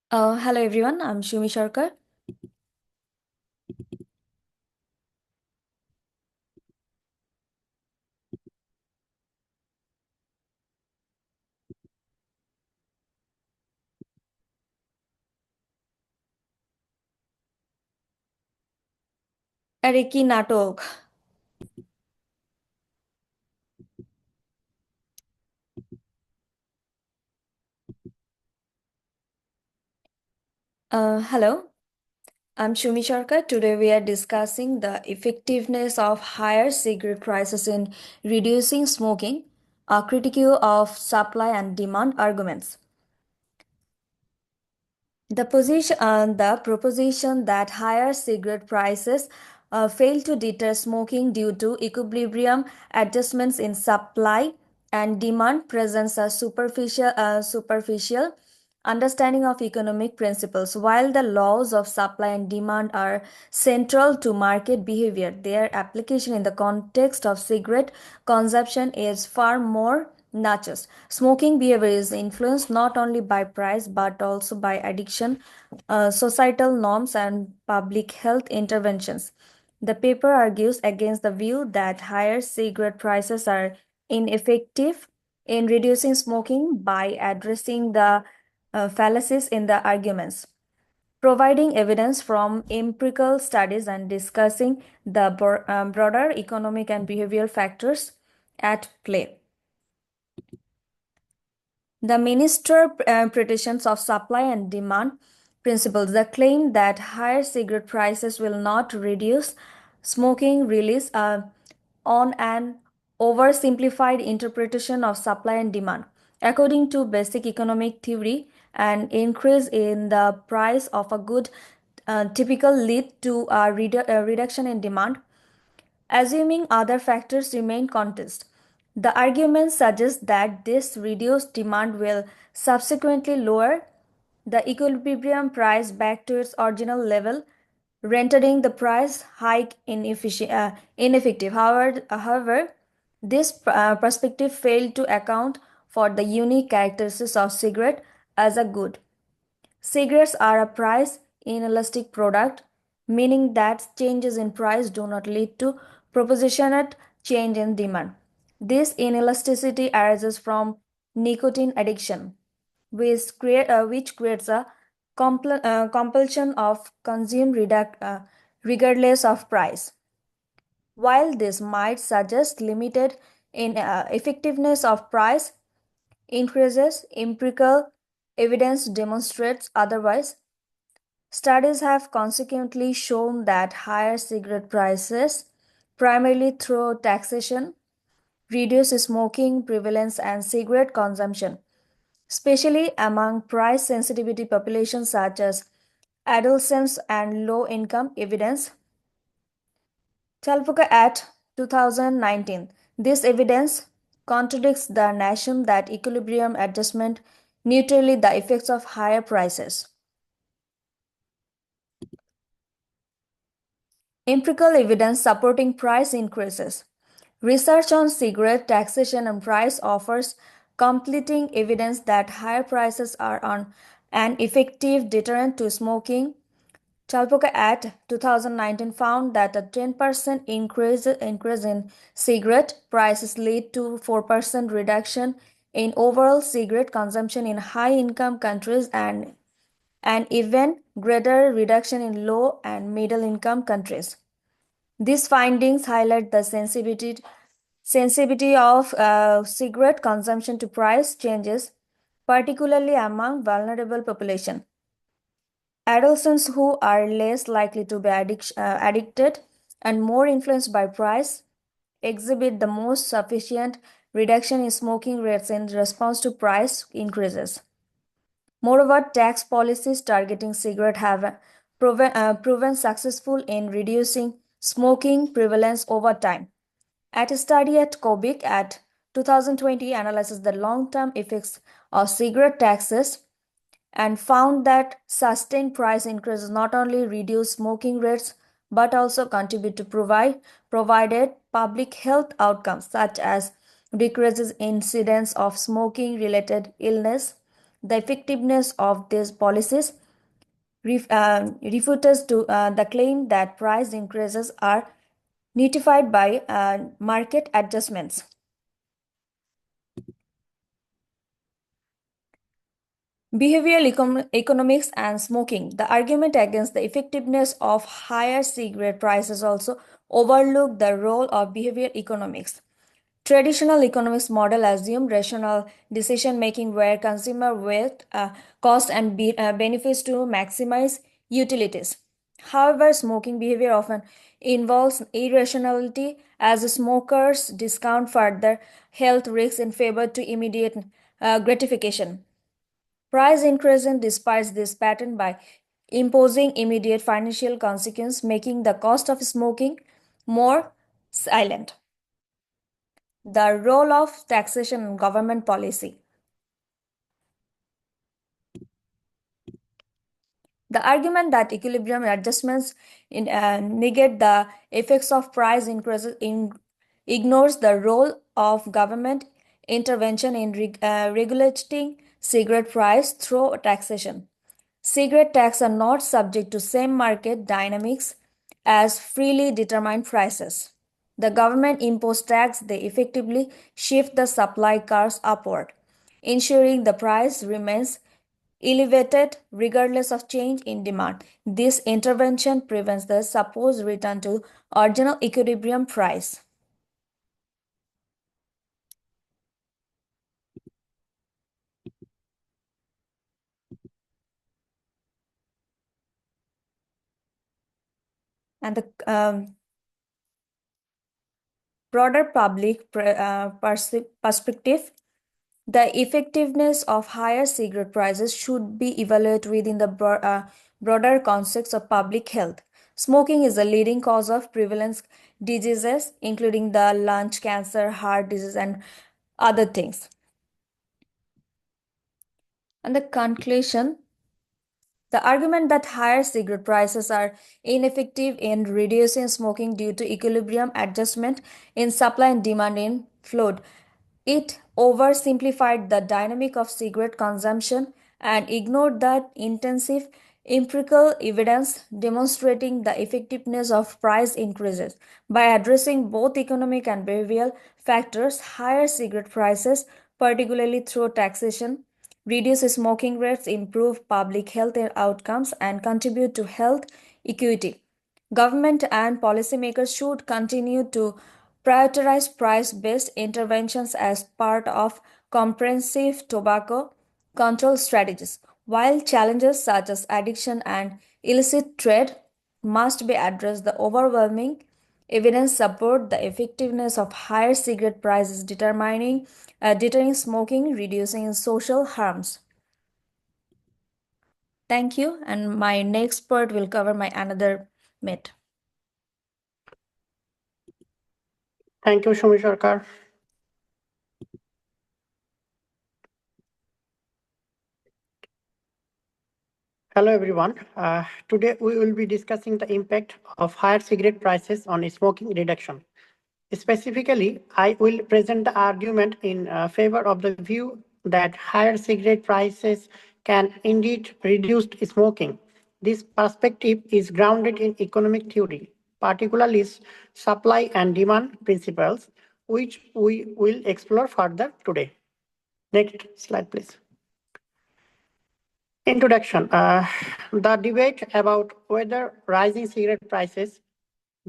Hello everyone, I'm Shumi Sharkar. আরে কি নাটক? Hello, I'm Shumi Sharkar. Today we are discussing the effectiveness of higher cigarette prices in reducing smoking, a critique of supply and demand arguments. The proposition that higher cigarette prices fail to deter smoking due to equilibrium adjustments in supply and demand presents a superficial understanding of economic principles. While the laws of supply and demand are central to market behavior, their application in the context of cigarette consumption is far more nuanced. Smoking behavior is influenced not only by price but also by addiction, societal norms, and public health interventions. The paper argues against the view that higher cigarette prices are ineffective in reducing smoking by addressing the fallacies in the arguments, providing evidence from empirical studies, and discussing the broader economic and behavioral factors at play. The minister petitions of supply and demand principles that claim that higher cigarette prices will not reduce smoking release on an oversimplified interpretation of supply and demand. According to basic economic theory, an increase in the price of a good typical lead to a reduction in demand, assuming other factors remain constant. The argument suggests that this reduced demand will subsequently lower the equilibrium price back to its original level, rendering the price hike ineffective. However, this perspective failed to account for the unique characteristics of cigarette as a good. Cigarettes are a price inelastic product, meaning that changes in price do not lead to proportionate change in demand. This inelasticity arises from nicotine addiction, which creates a compulsion of consume regardless of price. While this might suggest limited in effectiveness of price increases, empirical evidence demonstrates otherwise. Studies have consequently shown that higher cigarette prices, primarily through taxation, reduce smoking prevalence and cigarette consumption, especially among price sensitivity populations such as adolescents and low income evidence. Chalpuka at 2019. This evidence contradicts the notion that equilibrium adjustment neutrally the effects of higher prices. Empirical evidence supporting price increases. Research on cigarette taxation and price offers completing evidence that higher prices are an effective deterrent to smoking. Chalpoka at 2019 found that a 10% increase in cigarette prices lead to 4% reduction in overall cigarette consumption in high income countries and an even greater reduction in low and middle income countries. These findings highlight the sensitivity of cigarette consumption to price changes, particularly among vulnerable population. Adolescents who are less likely to be addicted and more influenced by price exhibit the most sufficient reduction in smoking rates in response to price increases. Moreover, tax policies targeting cigarette have proven successful in reducing smoking prevalence over time. At a study at Kobic at 2020 analyzes the long-term effects of cigarette taxes and found that sustained price increases not only reduce smoking rates but also contribute to provided public health outcomes such as decreases incidence of smoking related illness, the effectiveness of these policies refutes the claim that price increases are notified by market adjustments. Economics and smoking. The argument against the effectiveness of higher cigarette prices also overlook the role of behavioral economics. Traditional economics model assume rational decision making where consumer wealth, cost and benefits to maximize utilities. However, smoking behavior often involves irrationality as smokers discount further health risks in favor to immediate gratification. Price increasing despite this pattern by imposing immediate financial consequence, making the cost of smoking more silent. The role of taxation in government policy. The argument that equilibrium adjustments negate the effects of price increases ignores the role of government intervention in regulating cigarette price through taxation. Cigarette tax are not subject to same market dynamics as freely determined prices. The government imposed tax they effectively shift the supply curves upward, ensuring the price remains elevated regardless of change in demand. This intervention prevents the supposed return to original equilibrium price. And the broader public perspective, the effectiveness of higher cigarette prices should be evaluated within the broader context of public health. Smoking is a leading cause of prevalence diseases, including the lung cancer, heart disease, and other things. And the conclusion, the argument that higher cigarette prices are ineffective in reducing smoking due to equilibrium adjustment in supply and demand in flowed. It oversimplified the dynamic of cigarette consumption and ignored the intensive empirical evidence demonstrating the effectiveness of price increases. By addressing both economic and behavioral factors, higher cigarette prices, particularly through taxation, reduce smoking rates, improve public health outcomes, and contribute to health equity. Government and policymakers should continue to prioritize price based interventions as part of comprehensive tobacco control strategies, while challenges such as addiction and illicit trade must be addressed. The overwhelming evidence support the effectiveness of higher cigarette prices deterring smoking, reducing social harms. Thank you, and my next part will cover my another myth. Thank you, Shumi Sarkar. Hello, everyone. Today we will be discussing the impact of higher cigarette prices on smoking reduction. Specifically, I will present the argument in favor of the view that higher cigarette prices can indeed reduce smoking. This perspective is grounded in economic theory, particularly supply and demand principles, which we will explore further today. Next slide, please. Introduction. The debate about whether rising cigarette prices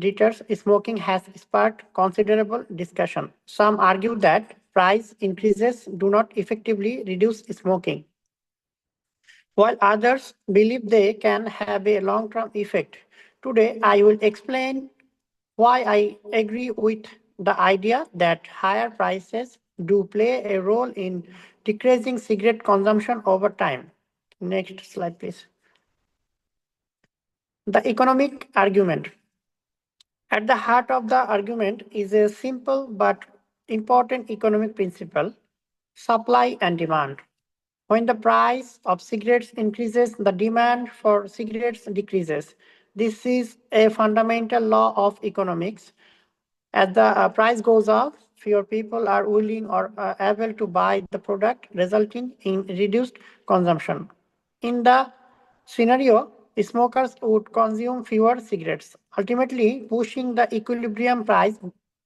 deters smoking has sparked considerable discussion. Some argue that price increases do not effectively reduce smoking, while others believe they can have a long-term effect. Today, I will explain why I agree with the idea that higher prices do play a role in decreasing cigarette consumption over time. Next slide, please. The economic argument. At the heart of the argument is a simple but important economic principle, supply and demand. When the price of cigarettes increases, the demand for cigarettes decreases. This is a fundamental law of economics, As the price goes up, fewer people are willing or able to buy the product, resulting in reduced consumption. In the scenario, smokers would consume fewer cigarettes, ultimately pushing the equilibrium price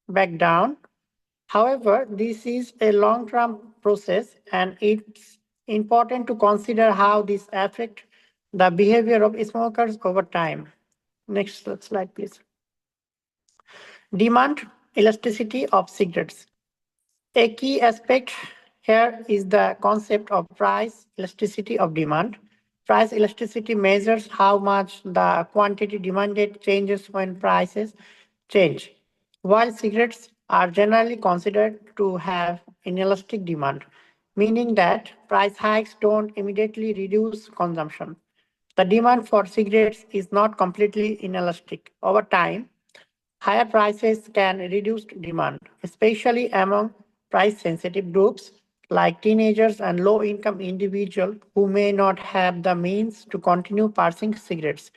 back down. However, this is a long-term process, and it's important to consider how this affects the behavior of smokers over time. Next slide, please. Demand elasticity of cigarettes. A key aspect here is the concept of price elasticity of demand. Price elasticity measures how much the quantity demanded changes when prices change. While cigarettes are generally considered to have inelastic demand, meaning that price hikes don't immediately reduce consumption. The demand for cigarettes is not completely inelastic. Over time, higher prices can reduce demand, especially among price-sensitive groups like teenagers and low-income individuals who may not have the means to continue purchasing cigarettes.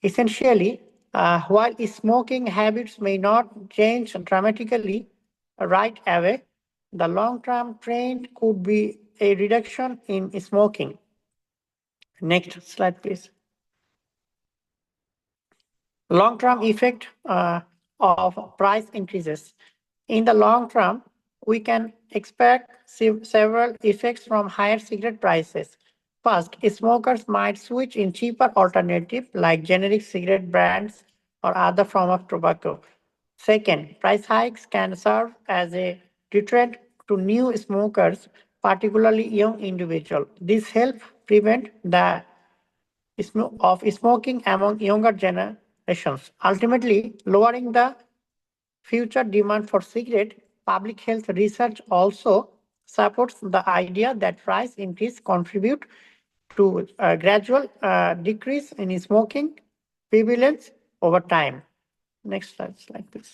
Essentially, while smoking habits may not change dramatically right away, the long-term trend could be a reduction in smoking. Next slide, please. Long-term effect of price increases. In the long term, we can expect several effects from higher cigarette prices. First, smokers might switch in cheaper alternatives like generic cigarette brands or other form of tobacco. Second, price hikes can serve as a deterrent to new smokers, particularly young individuals. This helps prevent the of smoking among younger generations, ultimately lowering the future demand for cigarette. Public health research also supports the idea that price increase contribute to a gradual decrease in smoking prevalence over time. Next slide, please.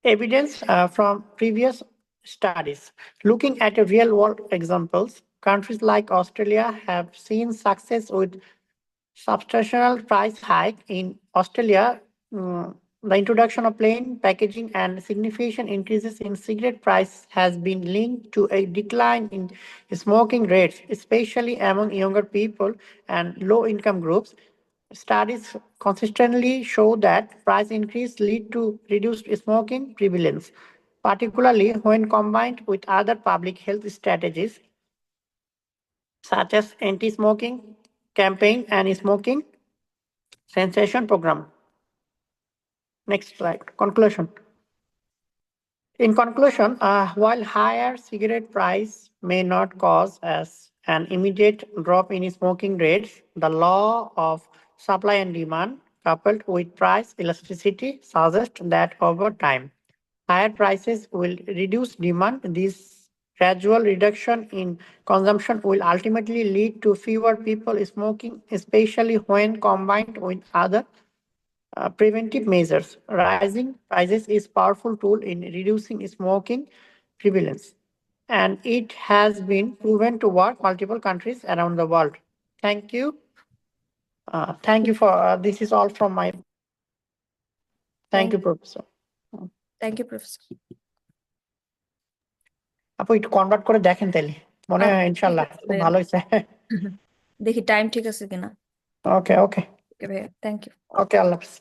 Evidence from previous studies. Looking at real world examples, countries like Australia have seen success with substantial price hike in Australia. The introduction of plain packaging and significant increases in cigarette price has been linked to a decline in smoking rates, especially among younger people and low-income groups. Studies consistently show that price increase lead to reduced smoking prevalence, particularly when combined with other public health strategies such as anti-smoking campaign and smoking cessation program. Next slide. Conclusion. In conclusion, while higher cigarette price may not cause as an immediate drop in smoking rates, the law of supply and demand, coupled with price elasticity, suggests that over time, higher prices will reduce demand. This gradual reduction in consumption will ultimately lead to fewer people smoking, especially when combined with other preventive measures. Rising prices is powerful tool in reducing smoking prevalence, and it has been proven to work multiple countries around the world. Thank you. Thank you for this is all from my. Thank Thank, you, Professor. thank you, Professor. আপু একটু convert করে দেখেন তাহলে মনে হয় ঠিক ইনশাল্লাহ আছে খুব ভাইয়া। ভালো হয়েছে দেখি টাইম ঠিক আছে কিনা। ওকে ওকে ওকে ভাইয়া, থ্যাংক ইউ। ওকে আল্লাহ হাফেজ।